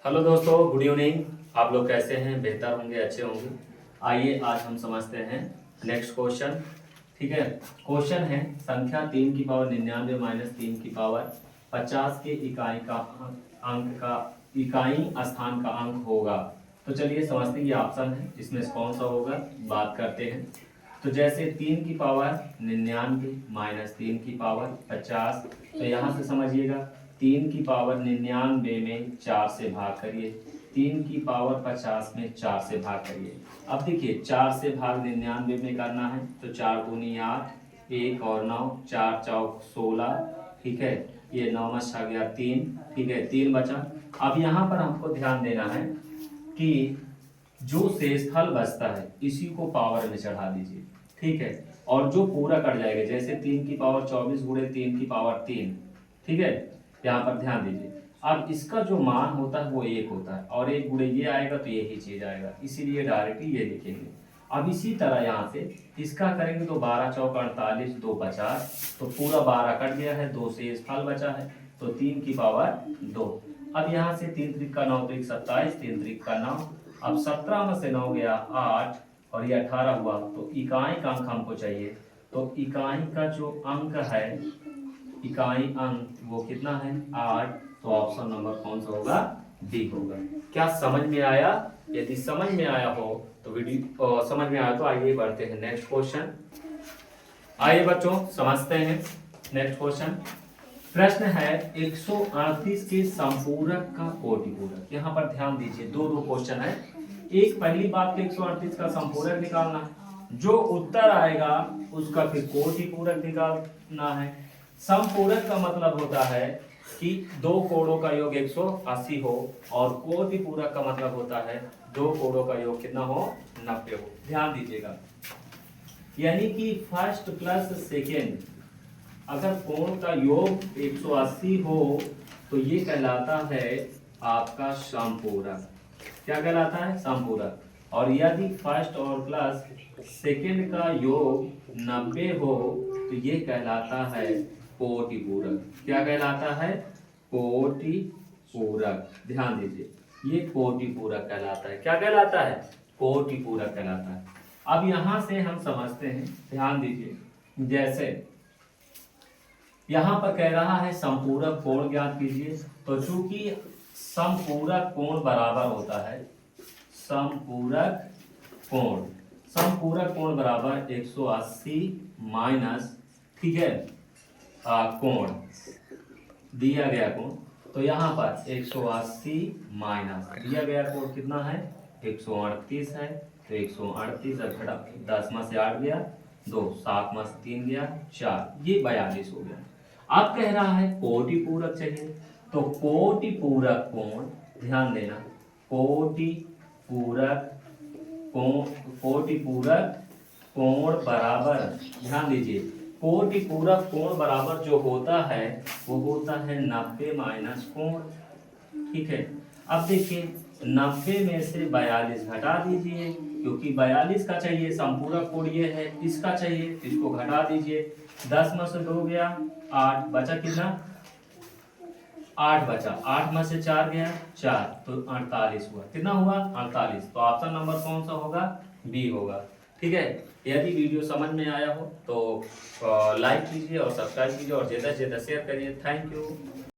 Hello दोस्तों, good evening. आप लोग कैसे हैं? बेहतर होंगे, अच्छे होंगे। आइए आज हम समझते हैं नेक्स्ट क्वेश्चन। ठीक है। क्वेश्चन है संख्या 3 की पावर 99 माइनस 3 की पावर 50 के इकाई का अंक का इकाई स्थान का अंक होगा। तो चलिए समझते हैं। ये ऑप्शन है, इसमें से कौन सा होगा बात करते हैं। तो जैसे 3 की पावर 99 माइनस 3 की पावर 50, तो यहाँ से समझिएगा 3 की पावर 99 में 4 से भाग करिए, 3 की पावर 50 में 4 से भाग करिए। अब देखिए 4 से भाग 99 में करना है तो 4 दूनी 8, 1 और 9, 4 चौक 16। ठीक है, ये 9 में छा गया 3। ठीक है, 3 बचा। अब यहाँ पर हमको ध्यान देना है कि जो शेषफल बचता है इसी को पावर में चढ़ा दीजिए। ठीक है, और जो पूरा कट जाएगा जैसे 3 की पावर 24 गुणे 3 की पावर 3। ठीक है, यहाँ पर ध्यान दीजिए। अब इसका जो मान होता है वो 1 होता है और 1 गुणे ये आएगा तो यही चीज आएगा, इसीलिए डायरेक्टली ये लिखेंगे। अब इसी तरह यहाँ से इसका करेंगे तो 12 चौक 48, 2 50, तो पूरा 12 कट गया है, 2 शेषफल बचा है तो 3 की पावर 2। अब यहाँ से 3 त्रिक का 9 त्रिक 27, 3 त्रिक का 9। अब 17 में से 9 गया 8 और ये 18 हुआ, तो इकाई का अंक हमको चाहिए। तो इकाई का जो अंक है, इकाई अंक वो कितना है 8। तो ऑप्शन नंबर कौन सा होगा? डी होगा। क्या समझ में आया? यदि समझ में आया हो तो वीडियो समझ में आया तो आइए बढ़ते हैं नेक्स्ट क्वेश्चन। आइए बच्चों समझते हैं नेक्स्ट क्वेश्चन। प्रश्न है 138 के संपूरक का कोटिपूरक। यहाँ पर ध्यान दीजिए, दो क्वेश्चन है। एक पहली बात तो 138 का संपूरक निकालना है, जो उत्तर आएगा उसका फिर कोटिपूरक निकालना है। समपूरक का मतलब होता है कि दो कोणों का योग 180 हो, और कोटिपूरक का मतलब होता है दो कोणों का योग कितना हो? 90 हो। ध्यान दीजिएगा, यानी कि फर्स्ट प्लस सेकेंड अगर कोण का योग 180 हो तो ये कहलाता है आपका समपूरक। क्या कहलाता है? समपूरक। और यदि फर्स्ट और प्लस सेकेंड का योग 90 हो तो ये कहलाता है कोटिपूरक। क्या कहलाता है? कोटिपूरक। ध्यान दीजिए, ये कोटिपूरक कहलाता है। क्या कहलाता है? कोटिपूरक कहलाता है। अब यहां से हम समझते हैं, ध्यान दीजिए। जैसे यहां पर कह रहा है संपूरक कोण ज्ञात कीजिए, तो चूंकि संपूरक कोण बराबर होता है, संपूरक कोण बराबर 180 माइनस, ठीक है, कोण दिया गया कोण, तो यहाँ पर 180 माइनस दिया गया कोण कितना है? 138 है। तो 138 घटा 10 में से 8 गया 2, 7 में से 3 गया 4, ये 42 हो गया। अब कह रहा है कोटिपूरक चाहिए, तो कोटिपूरक कोण, ध्यान देना, कोटिपूरक कोण बराबर, ध्यान दीजिए, कोटिपूरक कोण बराबर जो होता है वो होता है 90 माइनस कोण। ठीक है, अब देखिए 90 में से 42 घटा दीजिए, क्योंकि 42 का चाहिए, संपूरक कोण ये है, इसका चाहिए, इसको घटा दीजिए। 10 में से 2 गया 8, बचा कितना? 8 बचा, 8 में से 4 गया 4, तो 48 हुआ। कितना हुआ? 48। तो ऑप्शन नंबर कौन सा होगा? बी होगा। ठीक है, यदि वीडियो समझ में आया हो तो लाइक कीजिए और सब्सक्राइब कीजिए और ज़्यादा से ज़्यादा शेयर करिए। Thank you.